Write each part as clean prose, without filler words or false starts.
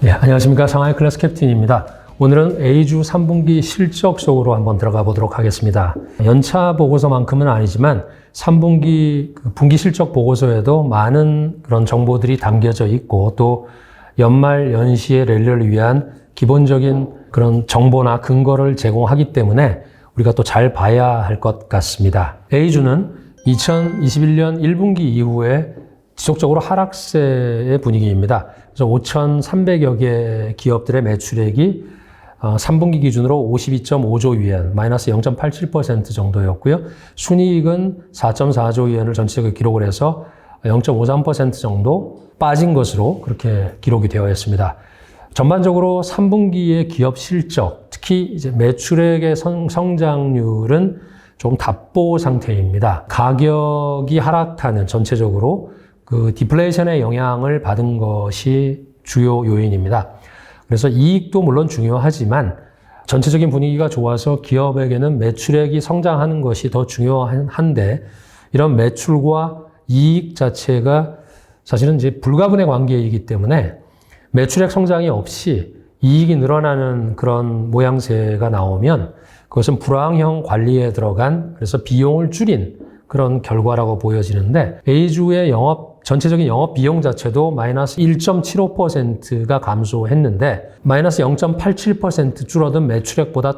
네, 안녕하십니까. 상하이 클래스 캡틴입니다. 오늘은 A주 3분기 실적 속으로 한번 들어가 보도록 하겠습니다. 연차 보고서만큼은 아니지만 3분기 분기 실적 보고서에도 많은 그런 정보들이 담겨져 있고 또 연말 연시의 랠리를 위한 기본적인 그런 정보나 근거를 제공하기 때문에 우리가 또 잘 봐야 할 것 같습니다. A주는 2021년 1분기 이후에 지속적으로 하락세의 분위기입니다. 그래서 5,300여 개 기업들의 매출액이 3분기 기준으로 52.5조 위안, 마이너스 0.87% 정도였고요. 순이익은 4.4조 위안을 전체적으로 기록을 해서 0.53% 정도 빠진 것으로 그렇게 기록이 되어 있습니다. 전반적으로 3분기의 기업 실적, 특히 이제 매출액의 성장률은 좀 답보 상태입니다. 가격이 하락하는 전체적으로 그 디플레이션의 영향을 받은 것이 주요 요인입니다. 그래서 이익도 물론 중요하지만 전체적인 분위기가 좋아서 기업에게는 매출액이 성장하는 것이 더 중요한데 이런 매출과 이익 자체가 사실은 이제 불가분의 관계이기 때문에 매출액 성장이 없이 이익이 늘어나는 그런 모양새가 나오면 그것은 불황형 관리에 들어간 그래서 비용을 줄인 그런 결과라고 보여지는데 A주의 전체적인 영업 비용 자체도 마이너스 1.75%가 감소했는데 마이너스 0.87% 줄어든 매출액보다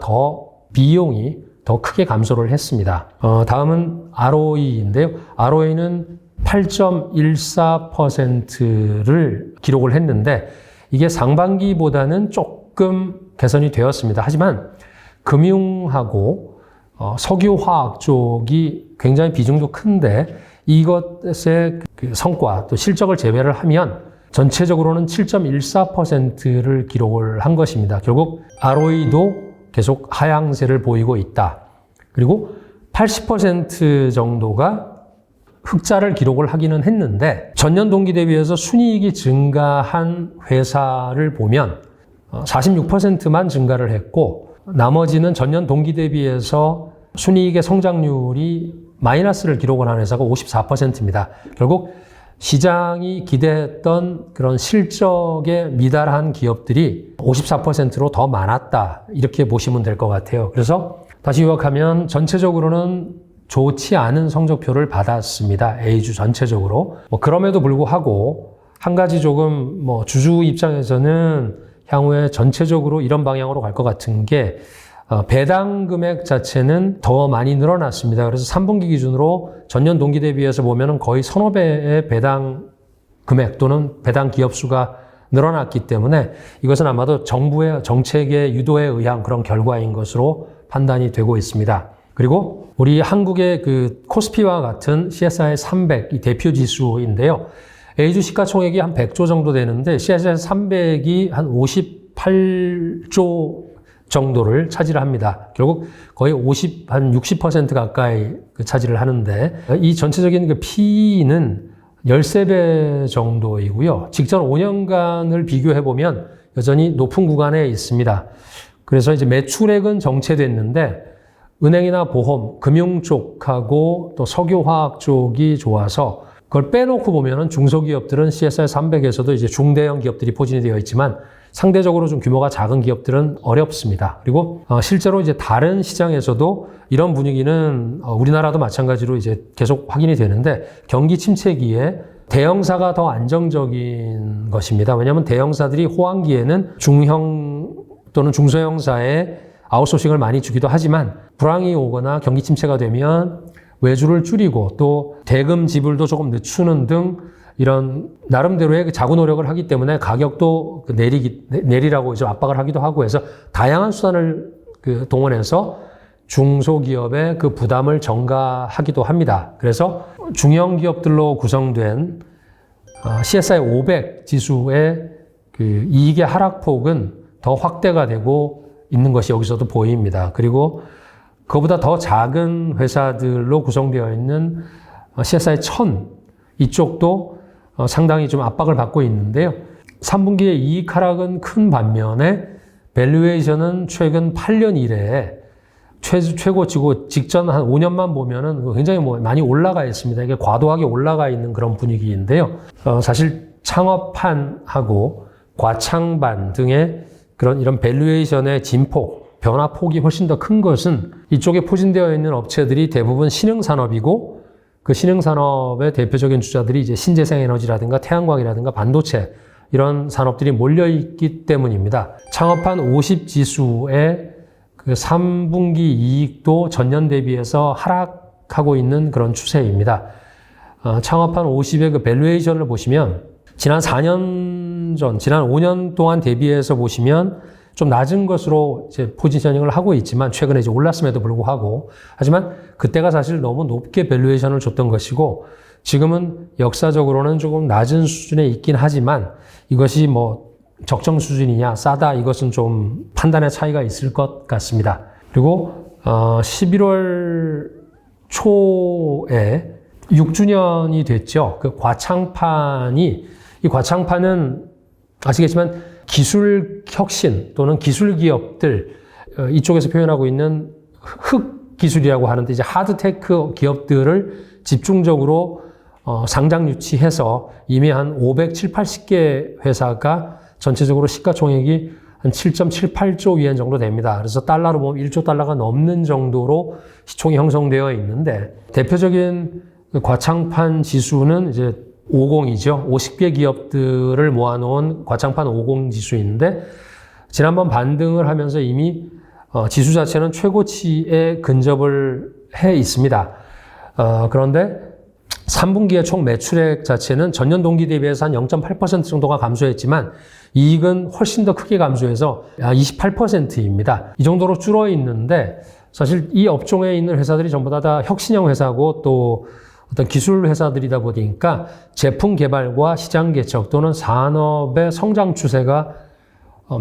비용이 더 크게 감소를 했습니다. 다음은 ROE인데요. ROE는 8.14%를 기록을 했는데 이게 상반기보다는 조금 개선이 되었습니다. 하지만 금융하고 석유화학 쪽이 굉장히 비중도 큰데 이것의 그 성과 또 실적을 제외를 하면 전체적으로는 7.14%를 기록을 한 것입니다. 결국 ROE도 계속 하향세를 보이고 있다. 그리고 80% 정도가 흑자를 기록을 하기는 했는데 전년 동기 대비해서 순이익이 증가한 회사를 보면 46%만 증가를 했고 나머지는 전년 동기 대비해서 순이익의 성장률이 마이너스를 기록을 한 회사가 54%입니다. 결국 시장이 기대했던 그런 실적에 미달한 기업들이 54%로 더 많았다. 이렇게 보시면 될 것 같아요. 그래서 다시 요약하면 전체적으로는 좋지 않은 성적표를 받았습니다. A주 전체적으로. 그럼에도 불구하고 한 가지 조금 주주 입장에서는 향후에 전체적으로 이런 방향으로 갈 것 같은 게 배당 금액 자체는 더 많이 늘어났습니다. 그래서 3분기 기준으로 전년 동기 대비해서 보면은 거의 서너 배의 배당 금액 또는 배당 기업 수가 늘어났기 때문에 이것은 아마도 정부의 정책의 유도에 의한 그런 결과인 것으로 판단이 되고 있습니다. 그리고 우리 한국의 그 코스피와 같은 CSI 300 이 대표 지수인데요. A주 시가총액이 한 100조 정도 되는데 CSI 300이 한 58조 정도를 차지를 합니다. 결국 거의 한 60% 가까이 차지를 하는데 이 전체적인 그 PE는 13배 정도이고요. 직전 5년간을 비교해 보면 여전히 높은 구간에 있습니다. 그래서 이제 매출액은 정체됐는데 은행이나 보험, 금융 쪽하고 또 석유화학 쪽이 좋아서 그걸 빼놓고 보면은 중소기업들은 CSI 300에서도 이제 중대형 기업들이 포진이 되어 있지만 상대적으로 좀 규모가 작은 기업들은 어렵습니다. 그리고 실제로 이제 다른 시장에서도 이런 분위기는 우리나라도 마찬가지로 이제 계속 확인이 되는데 경기 침체기에 대형사가 더 안정적인 것입니다. 왜냐하면 대형사들이 호황기에는 중형 또는 중소형사에 아웃소싱을 많이 주기도 하지만 불황이 오거나 경기 침체가 되면 외주를 줄이고 또 대금 지불도 조금 늦추는 등 이런 나름대로의 자구 노력을 하기 때문에 가격도 내리라고 이제 압박을 하기도 하고 해서 다양한 수단을 동원해서 중소기업의 그 부담을 전가하기도 합니다. 그래서 중형 기업들로 구성된 CSI 500 지수의 그 이익의 하락폭은 더 확대가 되고 있는 것이 여기서도 보입니다. 그리고 그보다 더 작은 회사들로 구성되어 있는 CSI 1000 이쪽도 상당히 좀 압박을 받고 있는데요. 3분기의 이익 하락은 큰 반면에 밸류에이션은 최근 8년 이래에 최고치고 직전 한 5년만 보면은 굉장히 많이 올라가 있습니다. 이게 과도하게 올라가 있는 그런 분위기인데요. 사실 창업한하고 과창반 등의 이런 밸류에이션의 진폭, 변화폭이 훨씬 더 큰 것은 이쪽에 포진되어 있는 업체들이 대부분 신흥산업이고 그 신흥산업의 대표적인 주자들이 이제 신재생에너지라든가 태양광이라든가 반도체 이런 산업들이 몰려있기 때문입니다. 창업한 50 지수의 그 3분기 이익도 전년 대비해서 하락하고 있는 그런 추세입니다. 창업한 50의 그 밸류에이션을 보시면 지난 4년 전, 지난 5년 동안 대비해서 보시면 좀 낮은 것으로 이제 포지셔닝을 하고 있지만 최근에 이제 올랐음에도 불구하고 하지만 그때가 사실 너무 높게 밸류에이션을 줬던 것이고 지금은 역사적으로는 조금 낮은 수준에 있긴 하지만 이것이 뭐 적정 수준이냐 싸다 이것은 좀 판단의 차이가 있을 것 같습니다. 그리고 11월 초에 6주년이 됐죠. 그 과창판이 이 과창판은 아시겠지만 기술 혁신 또는 기술 기업들 이쪽에서 표현하고 있는 흑 기술이라고 하는데 이제 하드테크 기업들을 집중적으로 상장 유치해서 이미 한 570, 80개 회사가 전체적으로 시가총액이 한 7.78조 위안 정도 됩니다. 그래서 달러로 보면 1조 달러가 넘는 정도로 시총이 형성되어 있는데 대표적인 과창판 지수는 이제 50이죠. 50개 기업들을 모아놓은 과창판 50 지수인데 지난번 반등을 하면서 이미 지수 자체는 최고치에 근접을 해 있습니다. 그런데 3분기의 총 매출액 자체는 전년 동기 대비해서 한 0.8% 정도가 감소했지만 이익은 훨씬 더 크게 감소해서 28%입니다. 이 정도로 줄어 있는데 사실 이 업종에 있는 회사들이 전부 다 혁신형 회사고 또 어떤 기술 회사들이다 보니까 제품 개발과 시장 개척 또는 산업의 성장 추세가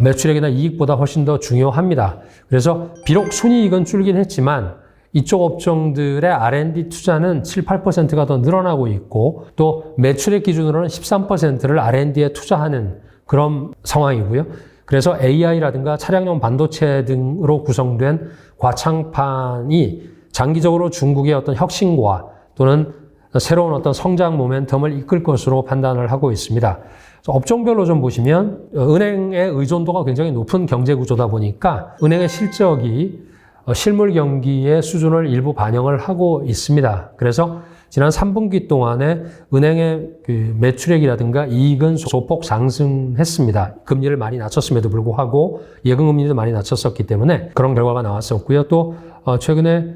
매출액이나 이익보다 훨씬 더 중요합니다. 그래서 비록 순이익은 줄긴 했지만 이쪽 업종들의 R&D 투자는 7, 8%가 더 늘어나고 있고 또 매출액 기준으로는 13%를 R&D에 투자하는 그런 상황이고요. 그래서 AI라든가 차량용 반도체 등으로 구성된 과창판이 장기적으로 중국의 어떤 혁신과 또는 새로운 어떤 성장 모멘텀을 이끌 것으로 판단을 하고 있습니다. 업종별로 좀 보시면 은행의 의존도가 굉장히 높은 경제 구조다 보니까 은행의 실적이 실물 경기의 수준을 일부 반영을 하고 있습니다. 그래서 지난 3분기 동안에 은행의 그 매출액이라든가 이익은 소폭 상승했습니다. 금리를 많이 낮췄음에도 불구하고 예금금리도 많이 낮췄었기 때문에 그런 결과가 나왔었고요. 또 최근에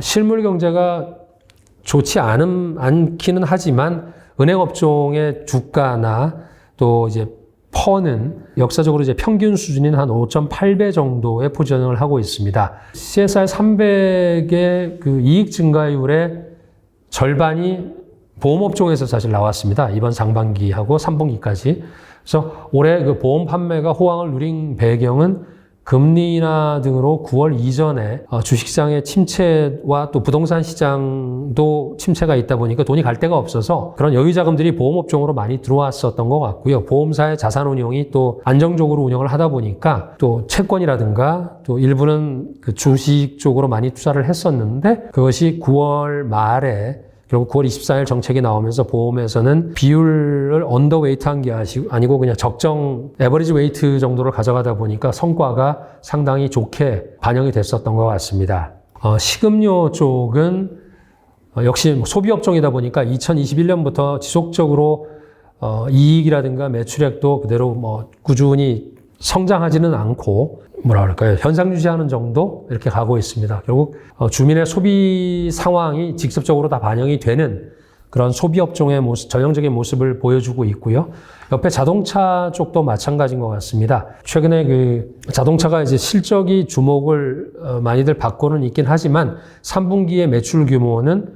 실물 경제가 좋지 않기는 하지만 은행 업종의 주가나 또 이제 퍼는 역사적으로 이제 평균 수준인 한 5.8배 정도의 포지셔닝을 하고 있습니다. CSI 300의 그 이익 증가율의 절반이 보험업종에서 사실 나왔습니다. 이번 상반기하고 3분기까지. 그래서 올해 그 보험 판매가 호황을 누린 배경은 금리 인하 등으로 9월 이전에 주식시장의 침체와 또 부동산 시장도 침체가 있다 보니까 돈이 갈 데가 없어서 그런 여유 자금들이 보험업종으로 많이 들어왔었던 것 같고요. 보험사의 자산 운용이 또 안정적으로 운영을 하다 보니까 또 채권이라든가 또 일부는 그 주식 쪽으로 많이 투자를 했었는데 그것이 9월 말에 결국 9월 24일 정책이 나오면서 보험에서는 비율을 언더웨이트한 게 아니고 그냥 적정 에버리지 웨이트 정도를 가져가다 보니까 성과가 상당히 좋게 반영이 됐었던 것 같습니다. 식음료 쪽은 역시 소비업종이다 보니까 2021년부터 지속적으로 이익이라든가 매출액도 그대로 뭐 꾸준히 성장하지는 않고 뭐라 그럴까요? 현상 유지하는 정도 이렇게 가고 있습니다. 결국 주민의 소비 상황이 직접적으로 다 반영이 되는 그런 소비업종의 모습, 전형적인 모습을 보여주고 있고요. 옆에 자동차 쪽도 마찬가지인 것 같습니다. 최근에 그 자동차가 이제 실적이 주목을 많이들 받고는 있긴 하지만 3분기의 매출 규모는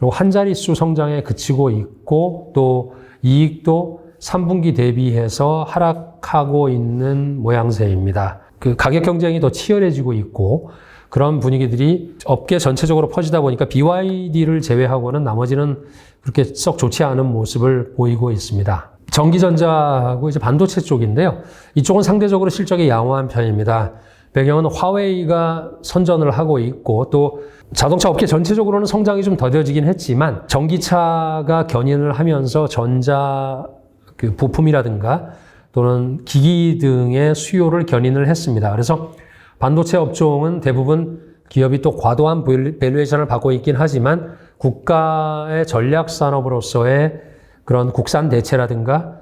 한 자릿수 성장에 그치고 있고 또 이익도 3분기 대비해서 하락하고 있는 모양새입니다. 그 가격 경쟁이 더 치열해지고 있고 그런 분위기들이 업계 전체적으로 퍼지다 보니까 BYD를 제외하고는 나머지는 그렇게 썩 좋지 않은 모습을 보이고 있습니다. 전기전자하고 이제 반도체 쪽인데요. 이쪽은 상대적으로 실적이 양호한 편입니다. 배경은 화웨이가 선전을 하고 있고 또 자동차 업계 전체적으로는 성장이 좀 더뎌지긴 했지만 전기차가 견인을 하면서 전자 그 부품이라든가 또는 기기 등의 수요를 견인을 했습니다. 그래서 반도체 업종은 대부분 기업이 또 과도한 밸류에이션을 받고 있긴 하지만 국가의 전략 산업으로서의 그런 국산 대체라든가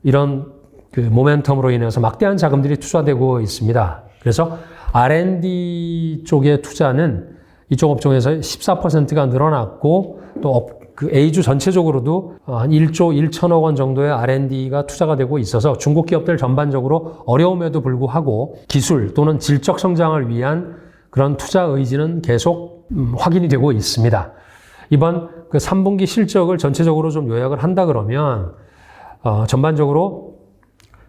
이런 그 모멘텀으로 인해서 막대한 자금들이 투자되고 있습니다. 그래서 R&D 쪽의 투자는 이쪽 업종에서 14%가 늘어났고 또 그 A주 전체적으로도 한 1조 1천억 원 정도의 R&D가 투자가 되고 있어서 중국 기업들 전반적으로 어려움에도 불구하고 기술 또는 질적 성장을 위한 그런 투자 의지는 계속 확인이 되고 있습니다. 이번 그 3분기 실적을 전체적으로 좀 요약을 한다 그러면 전반적으로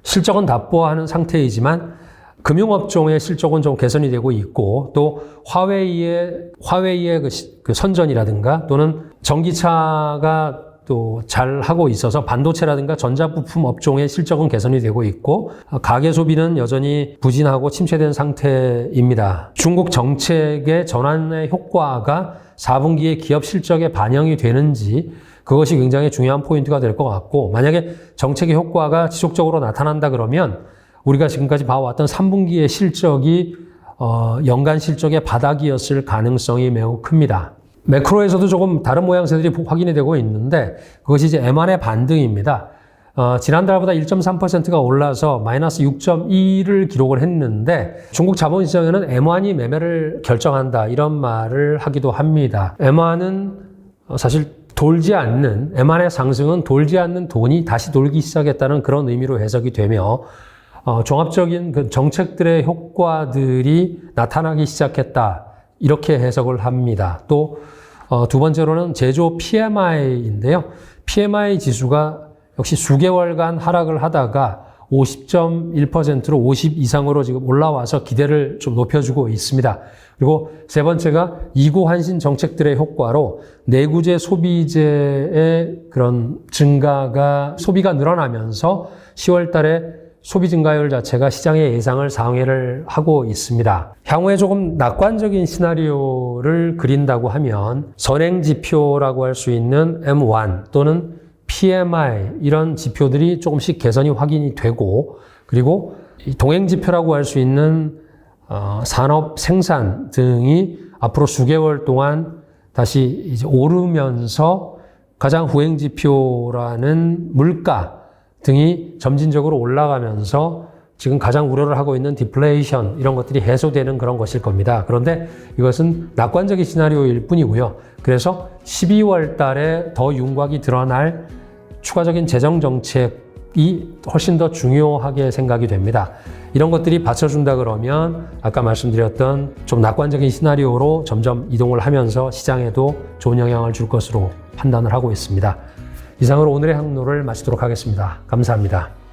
실적은 답보하는 상태이지만 금융업종의 실적은 좀 개선이 되고 있고 또 화웨이의 그 선전이라든가 또는 전기차가 또 잘 하고 있어서 반도체라든가 전자부품 업종의 실적은 개선이 되고 있고 가계 소비는 여전히 부진하고 침체된 상태입니다. 중국 정책의 전환의 효과가 4분기에 기업 실적에 반영이 되는지 그것이 굉장히 중요한 포인트가 될 것 같고 만약에 정책의 효과가 지속적으로 나타난다 그러면 우리가 지금까지 봐왔던 3분기의 실적이 연간 실적의 바닥이었을 가능성이 매우 큽니다. 매크로에서도 조금 다른 모양새들이 확인이 되고 있는데 그것이 이제 M1의 반등입니다. 지난달보다 1.3%가 올라서 마이너스 6.2를 기록을 했는데 중국 자본시장에는 M1이 매매를 결정한다 이런 말을 하기도 합니다. M1은 사실 M1의 상승은 돌지 않는 돈이 다시 돌기 시작했다는 그런 의미로 해석이 되며 종합적인 그 정책들의 효과들이 나타나기 시작했다. 이렇게 해석을 합니다. 또 두 번째로는 제조 PMI인데요. PMI 지수가 역시 수개월간 하락을 하다가 50.1%로 50 이상으로 지금 올라와서 기대를 좀 높여주고 있습니다. 그리고 세 번째가 이구 환신 정책들의 효과로 내구재 소비재의 그런 소비가 늘어나면서 10월 달에 소비 증가율 자체가 시장의 예상을 상회를 하고 있습니다. 향후에 조금 낙관적인 시나리오를 그린다고 하면 선행지표라고 할 수 있는 M1 또는 PMI 이런 지표들이 조금씩 개선이 확인이 되고 그리고 동행지표라고 할 수 있는 산업 생산 등이 앞으로 수개월 동안 다시 이제 오르면서 가장 후행지표라는 물가 등이 점진적으로 올라가면서 지금 가장 우려를 하고 있는 디플레이션 이런 것들이 해소되는 그런 것일 겁니다. 그런데 이것은 낙관적인 시나리오일 뿐이고요. 그래서 12월 달에 더 윤곽이 드러날 추가적인 재정 정책이 훨씬 더 중요하게 생각이 됩니다. 이런 것들이 받쳐준다 그러면 아까 말씀드렸던 좀 낙관적인 시나리오로 점점 이동을 하면서 시장에도 좋은 영향을 줄 것으로 판단을 하고 있습니다. 이상으로 오늘의 항로를 마치도록 하겠습니다. 감사합니다.